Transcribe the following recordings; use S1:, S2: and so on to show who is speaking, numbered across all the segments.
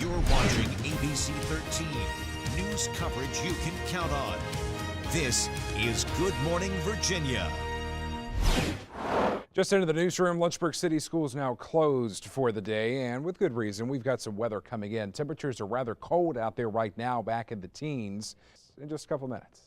S1: You're watching ABC 13, news coverage you can count on. This is Good Morning Virginia.
S2: Just into the newsroom, Lynchburg City Schools now closed for the day, and with good reason. We've got some weather coming in. Temperatures are rather cold out there right now, back in the teens in just a couple minutes.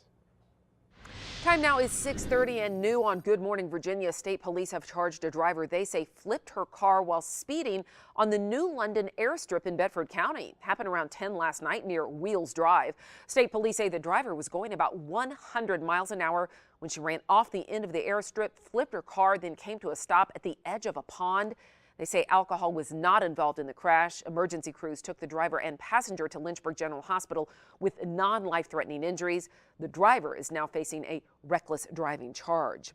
S3: Time now is 6:30 and new on Good Morning Virginia. State police have charged a driver they say flipped her car while speeding on the New London airstrip in Bedford County. Happened around 10 last night near Wheels Drive. State police say the driver was going about 100 miles an hour when she ran off the end of the airstrip, flipped her car, then came to a stop at the edge of a pond. They say alcohol was not involved in the crash. Emergency crews took the driver and passenger to Lynchburg General Hospital with non-life-threatening injuries. The driver is now facing a reckless driving charge.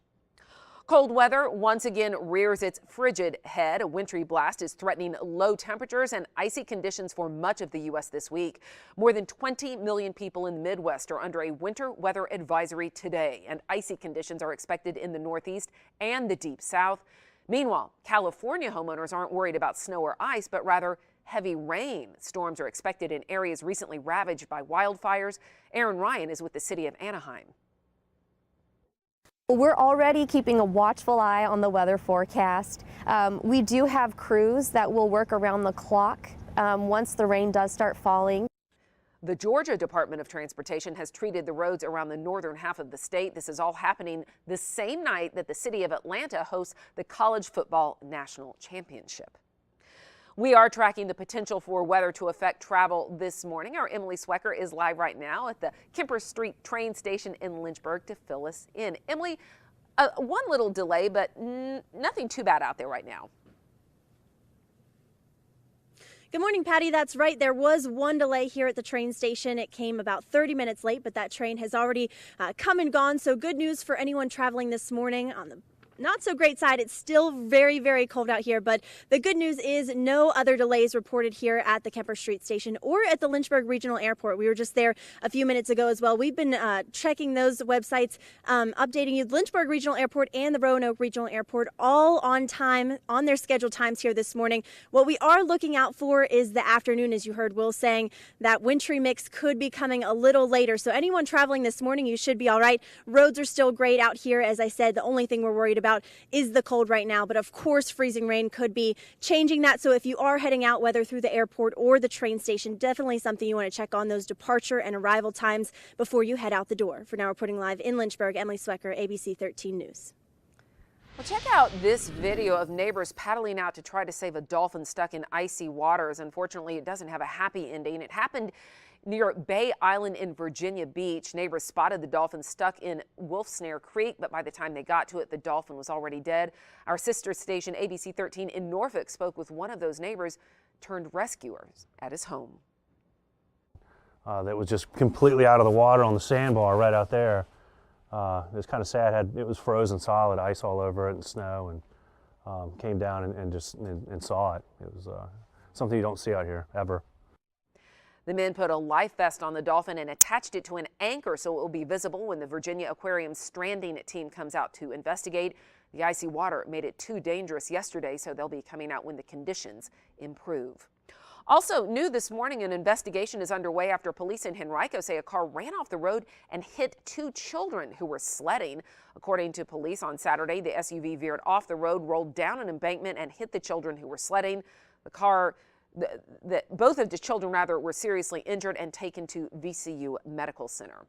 S3: Cold weather once again rears its frigid head. A wintry blast is threatening low temperatures and icy conditions for much of the U.S. this week. More than 20 million people in the Midwest are under a winter weather advisory today, and icy conditions are expected in the Northeast and the Deep South. Meanwhile, California homeowners aren't worried about snow or ice, but rather heavy rain. Storms are expected in areas recently ravaged by wildfires. Aaron Ryan is with the city of Anaheim.
S4: We're already keeping a watchful eye on the weather forecast. We do have crews that will work around the clock once the rain does start falling.
S3: The Georgia Department of Transportation has treated the roads around the northern half of the state. This is all happening the same night that the city of Atlanta hosts the College Football National Championship. We are tracking the potential for weather to affect travel this morning. Our Emily Swecker is live right now at the Kemper Street train station in Lynchburg to fill us in. Emily, one little delay, but nothing too bad out there right now.
S5: Good morning, Patty. That's right. There was one delay here at the train station. It came about 30 minutes late, but that train has already come and gone. So good news for anyone traveling this morning. On the not so great side, it's still very, very cold out here, but the good news is no other delays reported here at the Kemper Street station or at the Lynchburg Regional Airport. We were just there a few minutes ago as well. We've been checking those websites, updating you. Lynchburg Regional Airport and the Roanoke Regional Airport all on time, on their scheduled times here this morning. What we are looking out for is the afternoon, as you heard Will saying, that wintry mix could be coming a little later. So anyone traveling this morning, you should be all right. Roads are still great out here. As I said, the only thing we're worried about is the cold right now, but of course freezing rain could be changing that. So if you are heading out, whether through the airport or the train station, definitely something you want to check on those departure and arrival times before you head out the door. For now, reporting live in Lynchburg, Emily Swecker, ABC 13 News.
S3: Well, check out this video of neighbors paddling out to try to save a dolphin stuck in icy waters. Unfortunately, it doesn't have a happy ending. It happened near Bay Island in Virginia Beach. Neighbors spotted the dolphin stuck in Wolfsnare Creek, but by the time they got to it, the dolphin was already dead. Our sister station, ABC 13 in Norfolk, spoke with one of those neighbors turned rescuers at his home.
S6: That was just completely out of the water on the sandbar right out there. It was kind of sad. It was frozen solid, ice all over it and snow, and came down and saw it. It was something you don't see out here ever.
S3: The men put a life vest on the dolphin and attached it to an anchor so it will be visible when the Virginia Aquarium stranding team comes out to investigate. The icy water made it too dangerous yesterday, so they'll be coming out when the conditions improve. Also new this morning, an investigation is underway after police in Henrico say a car ran off the road and hit two children who were sledding. According to police on Saturday, the SUV veered off the road, rolled down an embankment, and hit the children who were sledding. Both of the children were seriously injured and taken to VCU Medical Center.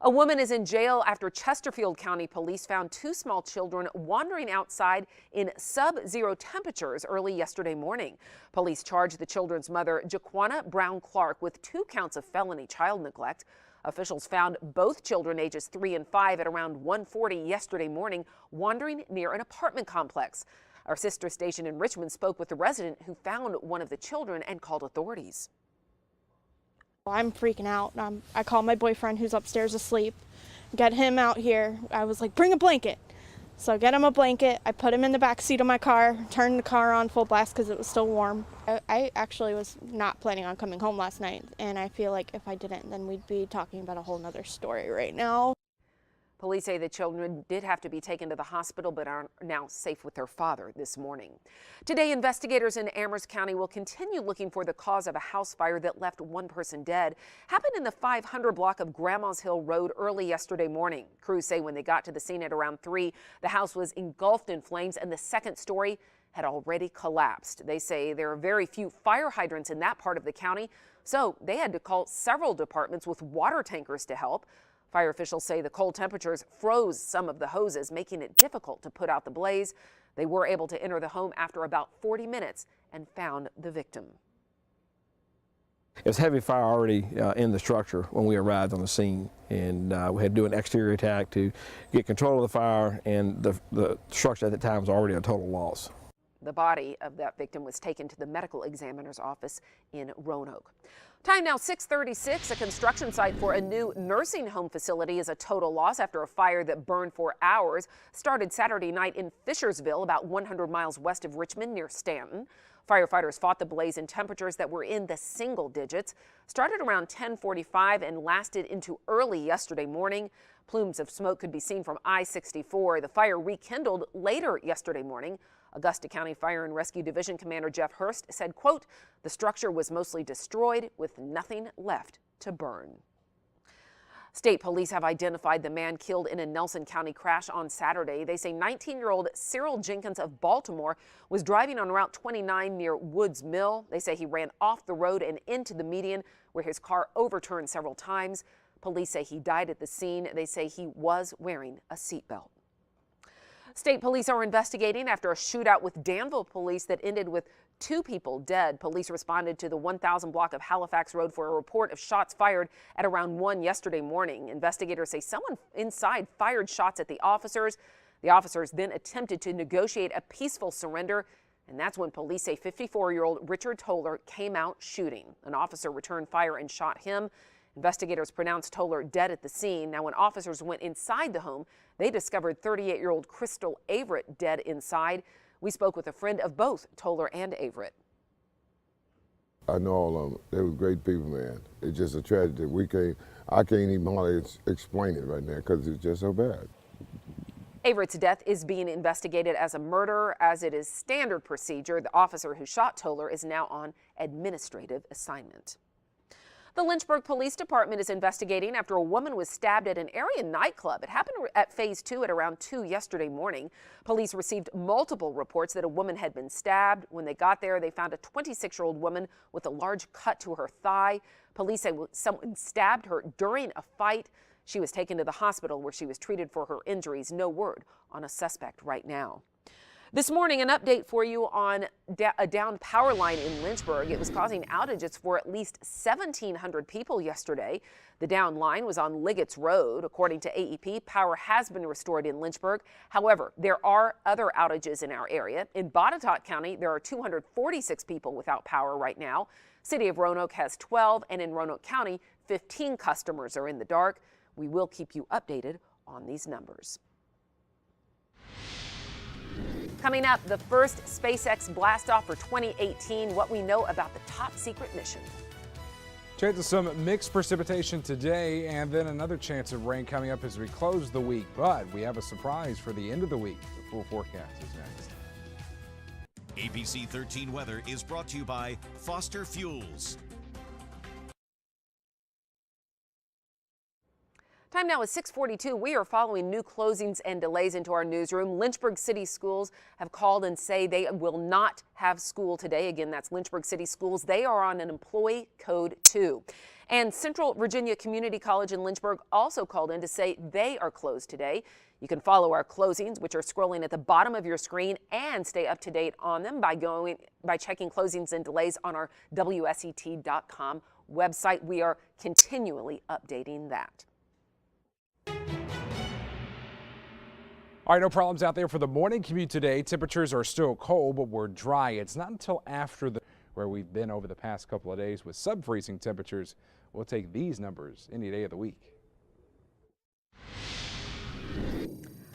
S3: A woman is in jail after Chesterfield County Police found two small children wandering outside in sub-zero temperatures early yesterday morning. Police charged the children's mother, Jaquana Brown Clark, with 2 counts of felony child neglect. Officials found both children ages 3 and 5 at around 1:40 yesterday morning wandering near an apartment complex. Our sister station in Richmond spoke with the resident who found one of the children and called authorities.
S7: I'm freaking out. I called my boyfriend who's upstairs asleep, get him out here. I was like, bring a blanket. So I get him a blanket. I put him in the back seat of my car, turned the car on full blast because it was still warm. I actually was not planning on coming home last night, and I feel like if I didn't, then we'd be talking about a whole nother story right now.
S3: Police say the children did have to be taken to the hospital but are now safe with their father this morning. Today, investigators in Amherst County will continue looking for the cause of a house fire that left one person dead. Happened in the 500 block of Grandma's Hill Road early yesterday morning. Crews say when they got to the scene at around 3, the house was engulfed in flames and the second story had already collapsed. They say there are very few fire hydrants in that part of the county, so they had to call several departments with water tankers to help. Fire officials say the cold temperatures froze some of the hoses, making it difficult to put out the blaze. They were able to enter the home after about 40 minutes and found the victim.
S8: It was heavy fire already in the structure when we arrived on the scene, and we had to do an exterior attack to get control of the fire, and the structure at the time was already a total loss.
S3: The body of that victim was taken to the medical examiner's office in Roanoke. Time now 6:36. A construction site for a new nursing home facility is a total loss after a fire that burned for hours started Saturday night in Fishersville, about 100 miles west of Richmond near Stanton. Firefighters fought the blaze in temperatures that were in the single digits, started around 10:45 and lasted into early yesterday morning. Plumes of smoke could be seen from I-64. The fire rekindled later yesterday morning. Augusta County Fire and Rescue Division Commander Jeff Hurst said, quote, "The structure was mostly destroyed with nothing left to burn." State police have identified the man killed in a Nelson County crash on Saturday. They say 19-year-old Cyril Jenkins of Baltimore was driving on Route 29 near Woods Mill. They say he ran off the road and into the median where his car overturned several times. Police say he died at the scene. They say he was wearing a seatbelt. State police are investigating after a shootout with Danville police that ended with 2 people dead. Police responded to the 1000 block of Halifax Road for a report of shots fired at around 1 yesterday morning. Investigators say someone inside fired shots at the officers. The officers then attempted to negotiate a peaceful surrender, and that's when police say 54-year-old Richard Toller came out shooting. An officer returned fire and shot him. Investigators pronounced Toller dead at the scene. Now, when officers went inside the home, they discovered 38-year-old Crystal Averett dead inside. We spoke with a friend of both Toller and Averett.
S9: I know all of them. They were great people, man. It's just a tragedy. I can't even hardly explain it right now because it's just so bad.
S3: Averett's death is being investigated as a murder, as it is standard procedure. The officer who shot Toller is now on administrative assignment. The Lynchburg Police Department is investigating after a woman was stabbed at an area nightclub. It happened at Phase 2 at around 2 yesterday morning. Police received multiple reports that a woman had been stabbed. When they got there, they found a 26-year-old woman with a large cut to her thigh. Police say someone stabbed her during a fight. She was taken to the hospital where she was treated for her injuries. No word on a suspect right now. This morning, an update for you on a downed power line in Lynchburg. It was causing outages for at least 1,700 people yesterday. The downed line was on Liggett's Road. According to AEP, power has been restored in Lynchburg. However, there are other outages in our area. In Botetourt County, there are 246 people without power right now. City of Roanoke has 12, and in Roanoke County, 15 customers are in the dark. We will keep you updated on these numbers. Coming up, the first SpaceX blastoff for 2018, what we know about the top secret mission.
S2: Chance of some mixed precipitation today, and then another chance of rain coming up as we close the week. But we have a surprise for the end of the week. The full forecast is next.
S1: ABC 13 weather is brought to you by Foster Fuels.
S3: Time now is 6:42. We are following new closings and delays into our newsroom. Lynchburg City Schools have called and say they will not have school today. Again, that's Lynchburg City Schools. They are on an employee code 2. And Central Virginia Community College in Lynchburg also called in to say they are closed today. You can follow our closings, which are scrolling at the bottom of your screen, and stay up to date on them by checking closings and delays on our WSET.com website. We are continually updating that.
S2: All right, no problems out there for the morning commute today. Temperatures are still cold, but we're dry. It's not until after where we've been over the past couple of days with sub-freezing temperatures. We'll take these numbers any day of the week.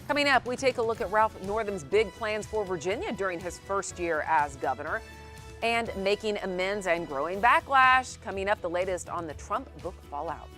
S3: Coming up, we take a look at Ralph Northam's big plans for Virginia during his first year as governor, and making amends and growing backlash. Coming up, the latest on the Trump book fallout.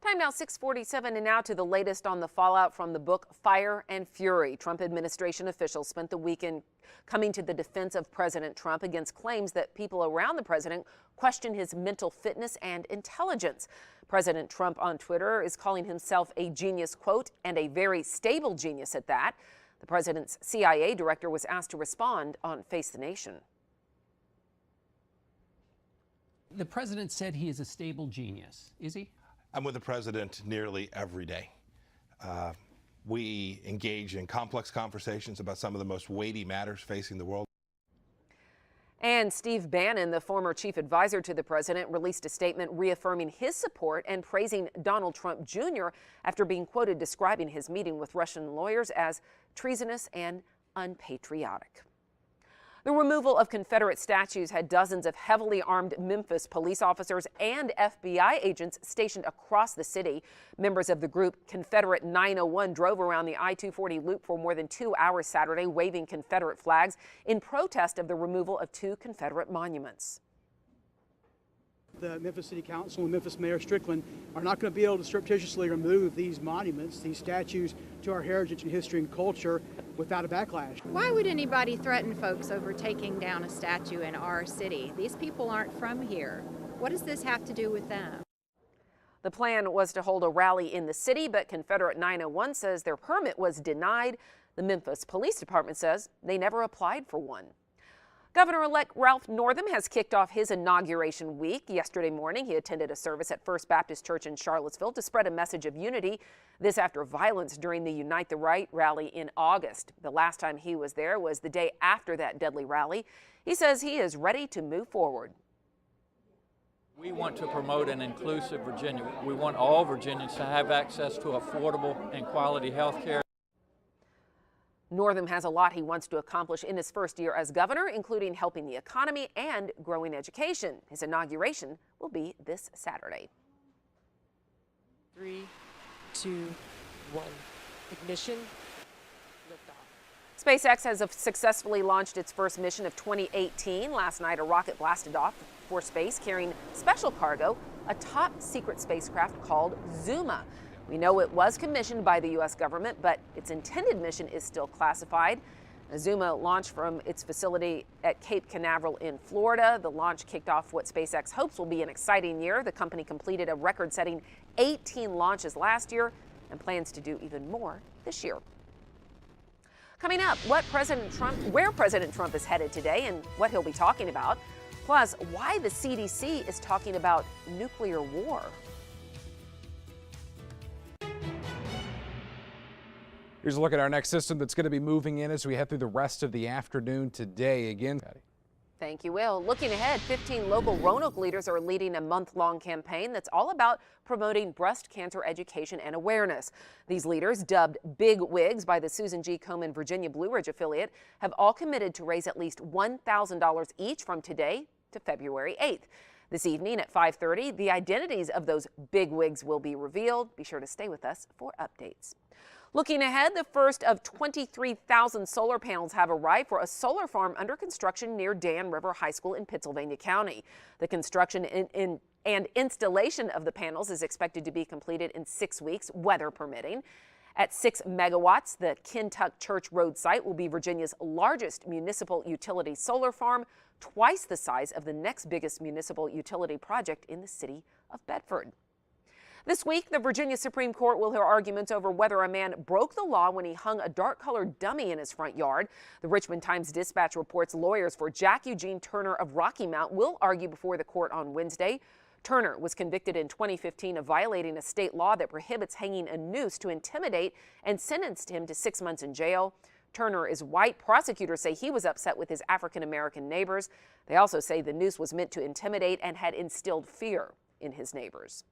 S3: Time now 6:47, and now to the latest on the fallout from the book Fire and Fury. Trump administration officials spent the weekend coming to the defense of President Trump against claims that people around the president question his mental fitness and intelligence. President Trump on Twitter is calling himself a genius, quote, and a very stable genius at that. The president's CIA director was asked to respond on Face the Nation.
S10: The president said he is a stable genius. Is he?
S11: I'm with the president nearly every day. We engage in complex conversations about some of the most weighty matters facing the world.
S3: And Steve Bannon, the former chief advisor to the president, released a statement reaffirming his support and praising Donald Trump Jr. after being quoted describing his meeting with Russian lawyers as treasonous and unpatriotic. The removal of Confederate statues had dozens of heavily armed Memphis police officers and FBI agents stationed across the city. Members of the group Confederate 901 drove around the I-240 loop for more than 2 hours Saturday, waving Confederate flags in protest of the removal of 2 Confederate monuments.
S12: The Memphis City Council and Memphis Mayor Strickland are not going to be able to surreptitiously remove these monuments, these statues to our heritage and history and culture without a backlash.
S13: Why would anybody threaten folks over taking down a statue in our city? These people aren't from here. What does this have to do with them?
S3: The plan was to hold a rally in the city, but Confederate 901 says their permit was denied. The Memphis Police Department says they never applied for one. Governor-elect Ralph Northam has kicked off his inauguration week. Yesterday morning, he attended a service at First Baptist Church in Charlottesville to spread a message of unity. This after violence during the Unite the Right rally in August. The last time he was there was the day after that deadly rally. He says he is ready to move forward.
S14: We want to promote an inclusive Virginia. We want all Virginians to have access to affordable and quality health care.
S3: Northam has a lot he wants to accomplish in his first year as governor, including helping the economy and growing education. His inauguration will be this Saturday.
S15: 3, 2, 1. Ignition. Liftoff.
S3: SpaceX has successfully launched its first mission of 2018. Last night, a rocket blasted off for space carrying special cargo, a top-secret spacecraft called Zuma. We know it was commissioned by the U.S. government, but its intended mission is still classified. Zuma launched from its facility at Cape Canaveral in Florida. The launch kicked off what SpaceX hopes will be an exciting year. The company completed a record-setting 18 launches last year and plans to do even more this year. Coming up, where President Trump is headed today and what he'll be talking about. Plus, why the CDC is talking about nuclear war.
S2: Here's a look at our next system that's going to be moving in as we head through the rest of the afternoon today. Again, Patty.
S3: Thank you, Will. Looking ahead, 15 local Roanoke leaders are leading a month-long campaign that's all about promoting breast cancer education and awareness. These leaders, dubbed Big Wigs by the Susan G. Komen Virginia Blue Ridge affiliate, have all committed to raise at least $1,000 each from today to February 8th. This evening at 5:30, the identities of those big wigs will be revealed. Be sure to stay with us for updates. Looking ahead, the first of 23,000 solar panels have arrived for a solar farm under construction near Dan River High School in Pittsylvania County. The construction and installation of the panels is expected to be completed in 6 weeks, weather permitting. At 6 megawatts, the Kentuck Church Road site will be Virginia's largest municipal utility solar farm, twice the size of the next biggest municipal utility project in the city of Bedford. This week, the Virginia Supreme Court will hear arguments over whether a man broke the law when he hung a dark-colored dummy in his front yard. The Richmond Times-Dispatch reports lawyers for Jack Eugene Turner of Rocky Mount will argue before the court on Wednesday. Turner was convicted in 2015 of violating a state law that prohibits hanging a noose to intimidate and sentenced him to 6 months in jail. Turner is white. Prosecutors say he was upset with his African-American neighbors. They also say the noose was meant to intimidate and had instilled fear in his neighbors.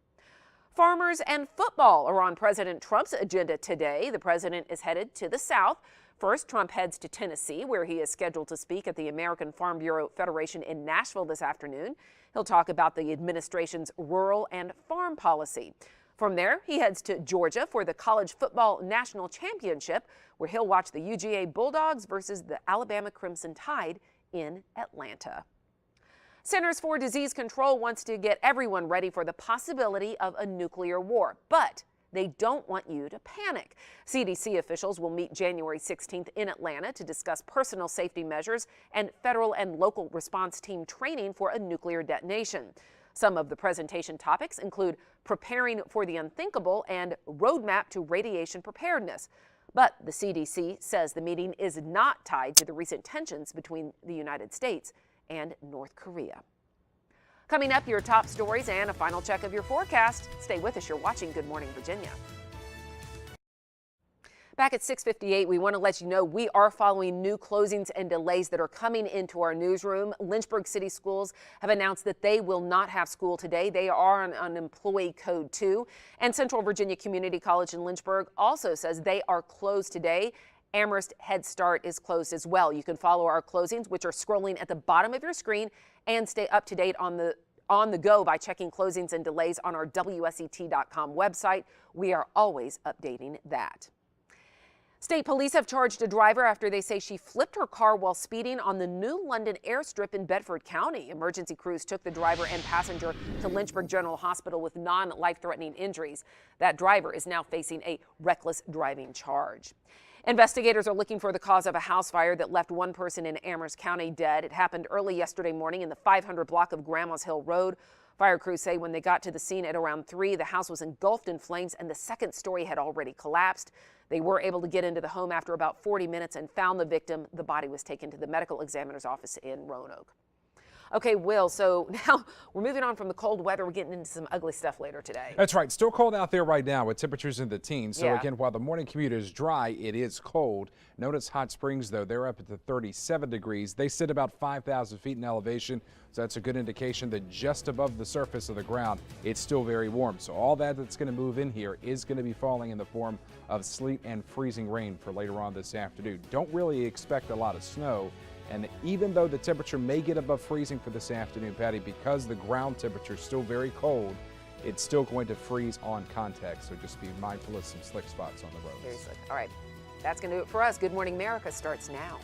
S3: Farmers and football are on President Trump's agenda today. The president is headed to the South. First, Trump heads to Tennessee, where he is scheduled to speak at the American Farm Bureau Federation in Nashville this afternoon. He'll talk about the administration's rural and farm policy. From there, he heads to Georgia for the College Football National Championship, where he'll watch the UGA Bulldogs versus the Alabama Crimson Tide in Atlanta. Centers for Disease Control wants to get everyone ready for the possibility of a nuclear war, but they don't want you to panic. CDC officials will meet January 16th in Atlanta to discuss personal safety measures and federal and local response team training for a nuclear detonation. Some of the presentation topics include preparing for the unthinkable and roadmap to radiation preparedness. But the CDC says the meeting is not tied to the recent tensions between the United States and North Korea. Coming up, your top stories and a final check of your forecast. Stay with us. You're watching Good Morning Virginia. Back at 6:58, we want to let you know we are following new closings and delays that are coming into our newsroom. Lynchburg City Schools have announced that they will not have school today. They are on Employee Code 2. And Central Virginia Community College in Lynchburg also says they are closed today. Amherst Head Start is closed as well. You can follow our closings, which are scrolling at the bottom of your screen, and stay up to date on the go by checking closings and delays on our WSET.com website. We are always updating that. State police have charged a driver after they say she flipped her car while speeding on the New London airstrip in Bedford County. Emergency crews took the driver and passenger to Lynchburg General Hospital with non-life-threatening injuries. That driver is now facing a reckless driving charge. Investigators are looking for the cause of a house fire that left one person in Amherst County dead. It happened early yesterday morning in the 500 block of Grandma's Hill Road. Fire crews say when they got to the scene at around 3, the house was engulfed in flames and the second story had already collapsed. They were able to get into the home after about 40 minutes and found the victim. The body was taken to the medical examiner's office in Roanoke. Okay, Will, so now we're moving on from the cold weather. We're getting into some ugly stuff later today.
S2: That's right. Still cold out there right now with temperatures in the teens. So
S3: Yeah.
S2: again, while the morning commute is dry, it is cold. Notice Hot Springs, though, they're up at 37 degrees. They sit about 5,000 feet in elevation. So that's a good indication that just above the surface of the ground, it's still very warm. So all that's going to move in here is going to be falling in the form of sleet and freezing rain for later on this afternoon. Don't really expect a lot of snow. And even though the temperature may get above freezing for this afternoon, Patty, because the ground temperature is still very cold, it's still going to freeze on contact. So just be mindful of some slick spots on the roads.
S3: Very slick. All right. That's going to do it for us. Good Morning America starts now.